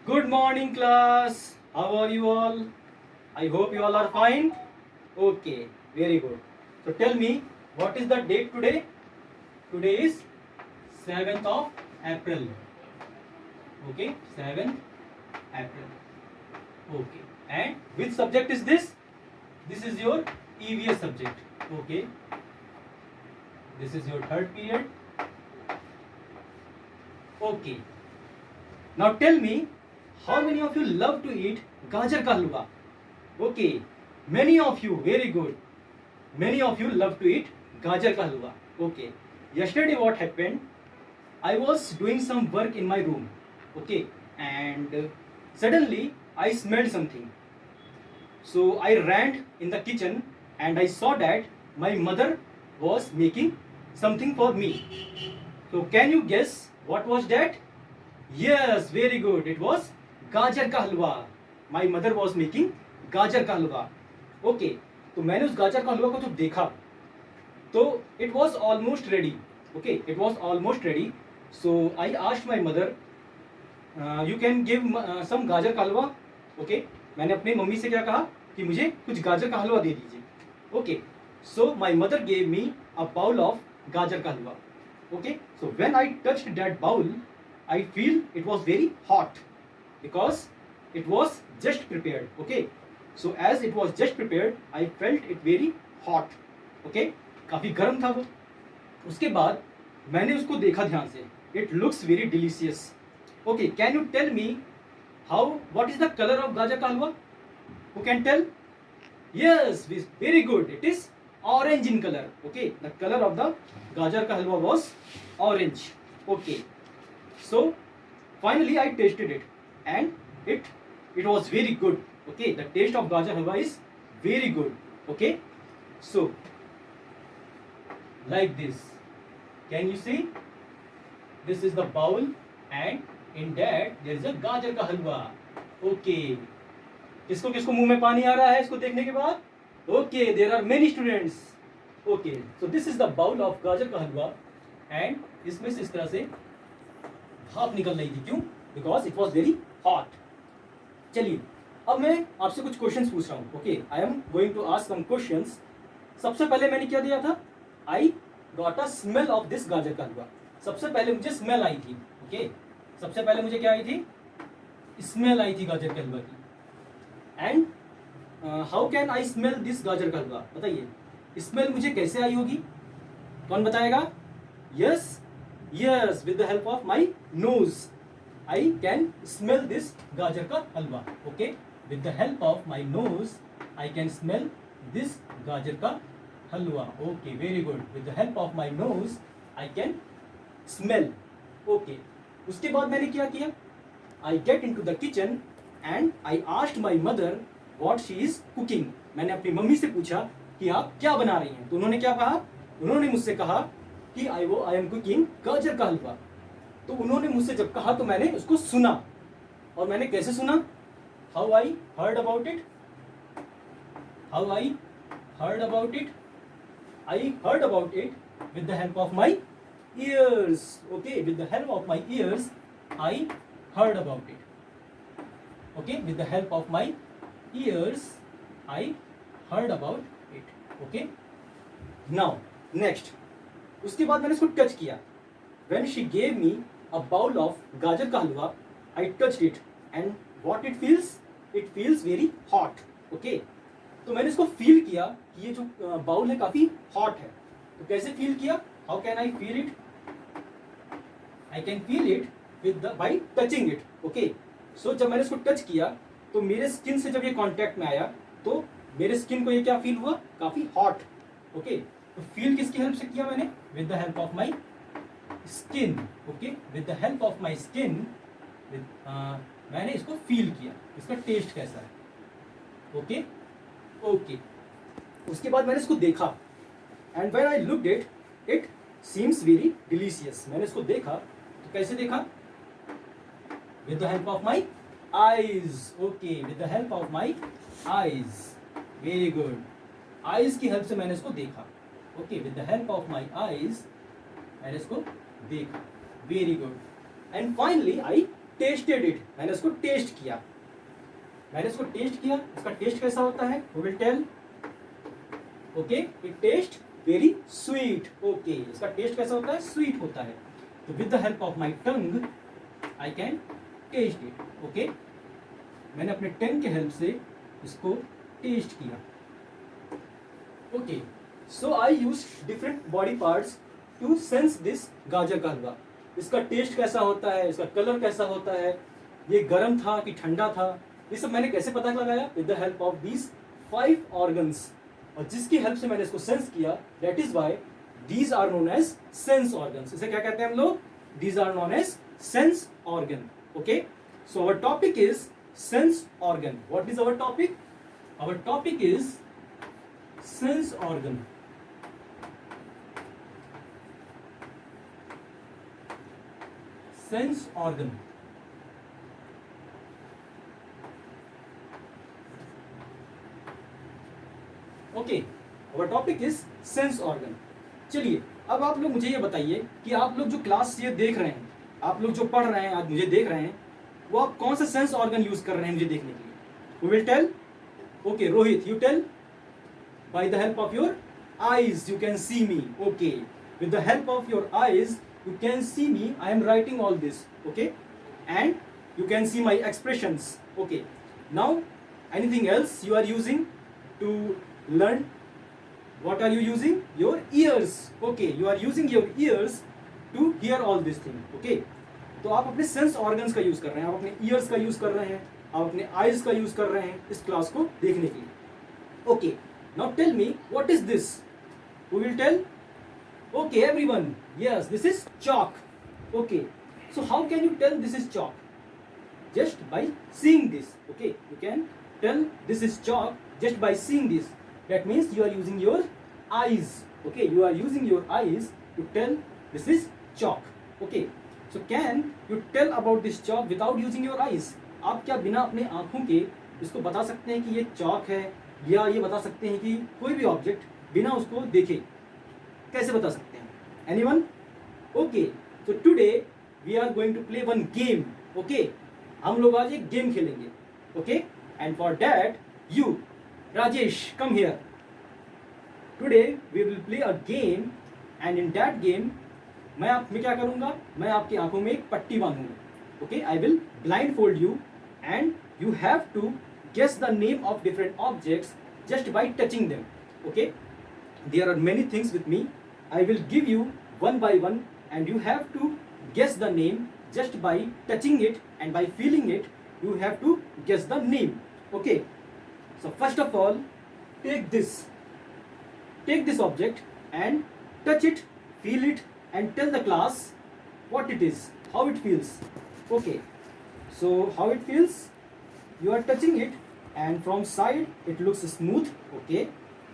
Good morning, class. How are you all? I hope you all are fine. Okay, very good. So tell me, what is the date today? Today is 7th of April. Okay, 7th April. Okay, and which subject is this? This is your EVS subject. Okay, this is your third period. Okay, now tell me, how many of you love to eat gajar ka halwa? Okay, many of you, very good. Many of you love to eat gajar ka halwa. Okay, yesterday what happened? I was doing some work in my room. Okay, and suddenly I smelled something. So I ran in the kitchen and I saw that my mother was making something for me. So can you guess what was that? Yes, very good. It was गाजर का हलवा. My mother was making गाजर का हलवा. Okay, तो मैंने उस गाजर का हलवा को जब देखा तो it was almost ready. Okay, it was almost ready. So I asked my mother, you can give some गाजर का हलवा. Okay, मैंने अपनी मम्मी से क्या कहा कि मुझे कुछ गाजर का हलवा दे दीजिए. Okay, so my mother gave me a bowl of गाजर का हलवा. Okay, so when I touched that bowl, I feel it was very hot because it was just prepared. Okay, so as it was just prepared, I felt it very hot. Okay, काफी गर्म था वो. उसके बाद मैंने उसको देखा ध्यान से. It looks very delicious. Okay, can you tell me what is the color of gajar ka halwa? Who can tell? Yes, very good. It is orange in color. Okay, the color of the gajar ka halwa was orange. Okay, so finally I tasted it and it was very good. Okay, the taste of gajar halwa is very good. Okay, so like this, can you see? This is the bowl and in that there is a gajar ka halwa. Okay, किसको किसको मुंह में पानी आ रहा है इसको देखने के बाद? Okay, there are many students. Okay, so this is the bowl of गाजर का हलवा and इसमें से इस तरह से भाप निकल रही थी. क्यों? Because it was very hot. चलिए, अब मैं आपसे कुछ क्वेश्चंस पूछ रहा हूँ. Okay, I am going to ask some questions. सबसे पहले मैंने क्या दिया था? I got a smell of this गाजर का हलवा. सबसे पहले मुझे स्मेल आई थी. Okay, सबसे पहले मुझे क्या आई थी? स्मेल आई थी गाजर के हलवा की. And how can I smell this गाजर का हलवा? बताइए, स्मेल मुझे कैसे आई होगी? कौन बताएगा? Yes yes, with the help of my nose I can smell this गाजर का halwa. Okay, with the help of my nose I can smell this गाजर का halwa. Okay, very good. With the help of my nose I can smell. Okay, उसके बाद मैंने क्या किया? I get into the kitchen and I asked my mother what she is cooking. मैंने अपनी mummy से पूछा कि आप क्या बना रही हैं. तो उन्होंने क्या कहा? उन्होंने मुझसे कहा कि आई एम कुकिंग गाजर का हलवा. तो उन्होंने मुझसे जब कहा तो मैंने उसको सुना. और मैंने कैसे सुना? How I heard about it? How I heard about it? I heard about it with the help of my ears. Okay, with the help of my ears I heard about it. Okay, with the help of my ears I heard about it. Okay, now next, उसके बाद मैंने इसको touch किया. When she gave me a bowl of गाजर का हलवा, I touched it and what it feels? It feels very hot. Okay, तो मैंने इसको फील किया कि ये जो बाउल है काफी हॉट है. तो कैसे फील किया? How can I feel it? I can feel it by touching it. Okay, so जब मैंने इसको टच किया तो मेरे स्किन से जब ये कांटेक्ट में आया तो मेरे स्किन को ये क्या फील हुआ? काफी हॉट. ओके, तो फील किसकी हेल्प से किया मैंने? With the help of my skin. Okay, with the help of my skin मैंने इसको फील किया. इसका टेस्ट कैसा है? ओके ओके, उसके बाद मैंने इसको देखा and when I looked it seems very delicious. मैंने इसको देखा तो कैसे देखा? With the help of my eyes. Okay, with the help of my eyes. Very good. Eyes की हेल्प से मैंने इसको देखा. Okay, with the help of my eyes मैंने इसको देखा. Very good. And finally I tasted it, मैंने उसको टेस्ट किया, मैंने इसको टेस्ट किया, इसका टेस्ट कैसा होता है, we will tell okay it taste very sweet, okay इसका टेस्ट कैसा होता है, स्वीट होता है। तो with the help of my tongue I can taste it, okay मैंने अपने टंग के हेल्प से इसको टेस्ट किया, okay so I use different body parts to sense this गाजर का हलवा। इसका टेस्ट कैसा होता है, इसका कलर कैसा होता है, ये गर्म था कि ठंडा था, ये सब मैंने कैसे पता लगाया, with the help of these 5 organs, और जिसकी हेल्प से मैंने इसको सेंस किया, that is why these are known as sense organs. इसे क्या कहते हैं हम लोग, these are known as sense organ, okay so our topic is sense organ. What is our topic, our topic is sense organ. Sense organ, okay our topic is sense organ. चलिए अब आप लोग मुझे ये बताइए कि आप लोग जो क्लास ये देख रहे हैं, आप लोग जो पढ़ रहे हैं, आज मुझे देख रहे हैं, वो आप कौन सा सेंस ऑर्गन यूज कर रहे हैं मुझे देखने के लिए, we will tell okay Rohit you tell, by the help of your eyes you can see me, okay with the help of your eyes you can see me, I am writing all this, okay and you can see my expressions, okay now anything else you are using to learn, what are you using, your ears, okay you are using your ears to hear all this thing, okay तो आप अपने sense organs का use कर रहे हैं, आप अपने years का यूज कर रहे हैं, आप अपने आईज का यूज कर रहे हैं इस क्लास को देखने के लिए, okay now tell me what is this, who will tell, okay everyone, yes this is chalk, okay so how can you tell this is chalk, just by seeing this, okay you can tell this is chalk just by seeing this, that means you are using your eyes, okay you are using your eyes to tell this is chalk, okay so can you tell about this chalk without using your eyes, आप क्या बिना अपने आंखों के इसको बता सकते हैं कि ये चॉक है, या ये बता सकते हैं कि कोई भी ऑब्जेक्ट बिना उसको देखे कैसे बता सकते हैं, anyone, okay so today we are going to play one game, okay हम लोग आज एक गेम खेलेंगे, okay and for that you Rajesh come here, today we will play a game and in that game मैं क्या करूंगा, मैं आपकी आंखों में एक पट्टी बांधूंगा, okay I will blindfold you and you have to guess the name of different objects just by touching them, okay there are many things with me, I will give you one by one and you have to guess the name just by touching it and by feeling it you have to guess the name, okay so first of all take this object and touch it, feel it and tell the class what it is, how it feels, okay so how it feels, you are touching it and from side it looks smooth, okay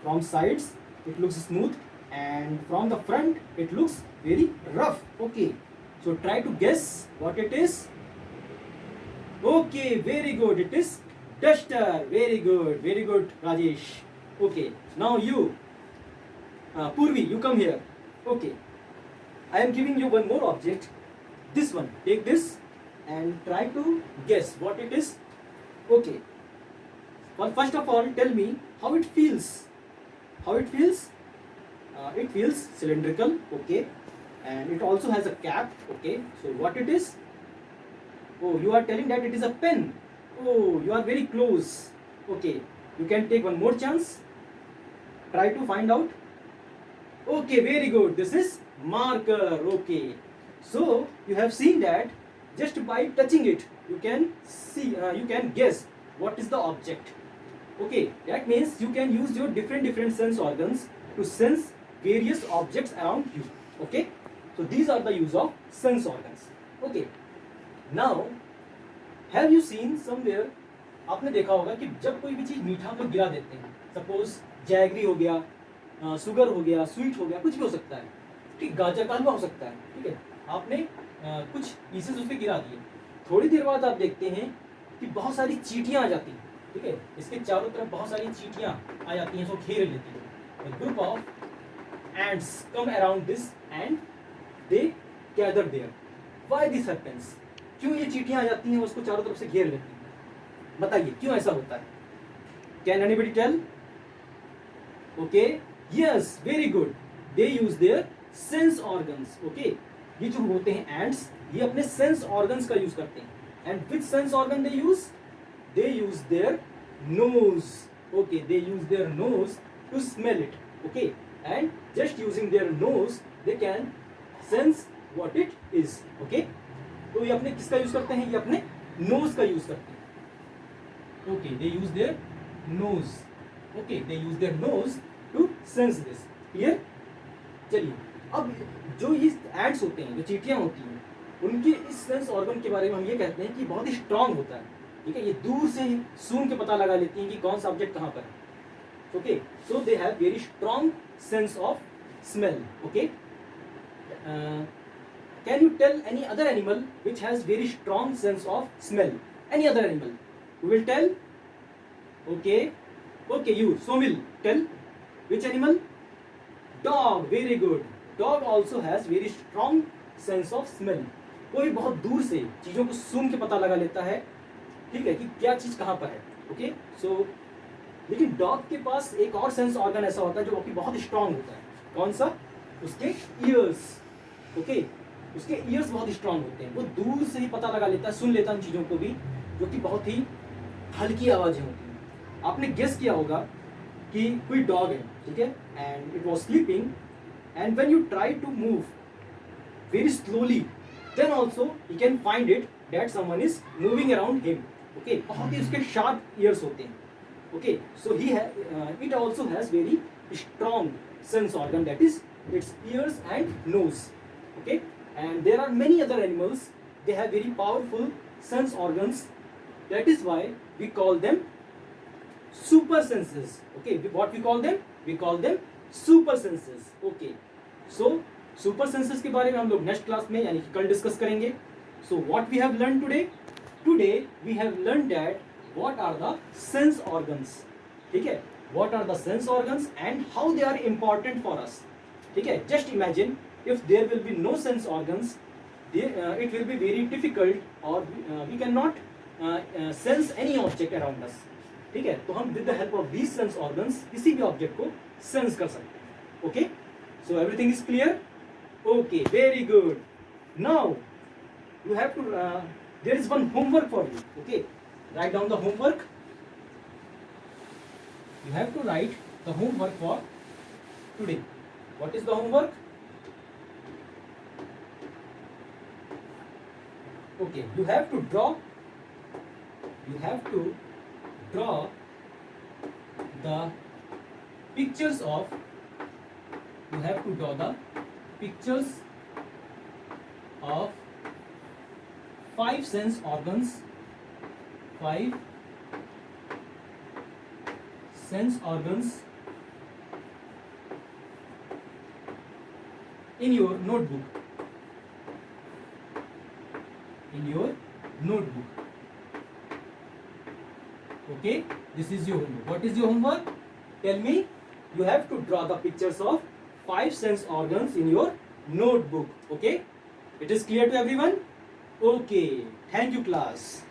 from sides it looks smooth and from the front it looks very rough, okay so try to guess what it is, okay very good it is duster, very good Rajesh, okay now you Purvi you come here, okay I am giving you one more object, this one take this and try to guess what it is, okay well first of all tell me how it feels, it feels cylindrical, okay and it also has a cap, okay so what it is, oh you are telling that it is a pen, oh you are very close, okay you can take one more chance, try to find out, okay very good this is marker, okay so you have seen that just by touching it you can see you can guess what is the object, okay that means you can use your different sense organs to sense various objects around you, okay so these are the use of sense organs, okay now have you seen somewhere, आपने देखा होगा कि जब कोई भी चीज मीठा हम लोग गिरा देते हैं, सपोज जैगरी हो गया, शुगर हो गया, स्वीट हो गया, कुछ भी हो सकता है, ठीक गाजर का हलवा हो सकता है, ठीक है आपने कुछ पीसेस उसके गिरा दिए, थोड़ी देर बाद आप देखते हैं कि बहुत सारी चींटियां आ जाती हैं, ठीक है इसके चारों तरफ बहुत सारी चींटियां आ जाती हैं, इसको घेर लेती हैं, a group of ants come around this and they gather there, why this happens, क्यों ये चींटियां आ जाती हैं, उसको चारों तरफ से घेर लेती हैं? बताइए क्यों ऐसा होता है? Can anybody tell? Okay, yes, very good, they use their sense organs. Okay, ये जो होते हैं एंड्स, ये अपने सेंस ऑर्गन्स का यूज करते हैं। And which sense organ they use? They use their nose. Okay, they use their nose to smell it. Okay, and just using their nose they can sense what it is. Okay, तो ये अपने किसका use करते हैं? ये अपने knows का use करते हैं। Okay, they use their nose. Okay, they use their nose to sense this. Clear? चलिए, अब जो ये एंड्स होते हैं, जो चींटियां होती हैं, उनके इस सेंस ऑर्गन के बारे में हम ये कहते हैं कि बहुत ही स्ट्रांग होता है। ठीक है, ये दूर से ही सूंघ के पता लगा लेती हैं कि कौन सा ऑब्जेक्ट कहाँ पर है। Okay, so they have very strong sense of smell. Okay, can you tell any other animal which has very strong sense of smell? Any other animal? Who will tell? Okay, okay, you, Somil, tell. Which animal? Dog. Very good. Dog also has very strong sense of smell. कोई बहुत दूर से चीजों को सूंघ के पता लगा लेता है, ठीक है, कि क्या चीज कहाँ पर है। ओके, सो लेकिन डॉग के पास एक और सेंस ऑर्गन ऐसा होता है जो कि बहुत स्ट्रांग होता है। कौन सा? उसके ईयर्स। ओके, उसके ईयर्स बहुत स्ट्रांग होते हैं, वो दूर से ही पता लगा लेता है, सुन लेता है उन चीज़ों को भी, जो कि बहुत ही हल्की आवाज़ें होती हैं। आपने गेस किया होगा कि कोई डॉग है, ठीक है, and it was sleeping, and when you try to move very slowly, then also you can find it that someone is moving around him. Okay, बहुत ही उसके शार्प ईयर्स होते हैं। Okay, so he it also has very strong sense organ, that is its ears and nose. Okay, and there are many other animals, they have very powerful sense organs, that is why we call them super senses. Okay, what we call them? We call them super senses. Okay, so super senses के बारे में हम लोग next class में यानी कि कल discuss करेंगे। So what we have learned today? Today we have learned that what are the sense organs. ठीक है, what are the sense organs and how they are important for us. ठीक है, just imagine if there will be no sense organs, it will be very difficult और we can not sense any object around us. ठीक है, तो हम with the help of these sense organs किसी भी object को सेंस कर सकते हैं। Okay, so everything is clear? Okay, very good. Now you have to there is one homework for you. Okay, write down the homework. You have to write the homework for today. What is the homework? Okay, you have to draw the pictures of five sense organs, five sense organs in your notebook. Okay, this is your homework. What is your homework? Tell me. You have to draw the pictures of 5 sense organs in your notebook. Okay, it is clear to everyone? Okay, thank you class.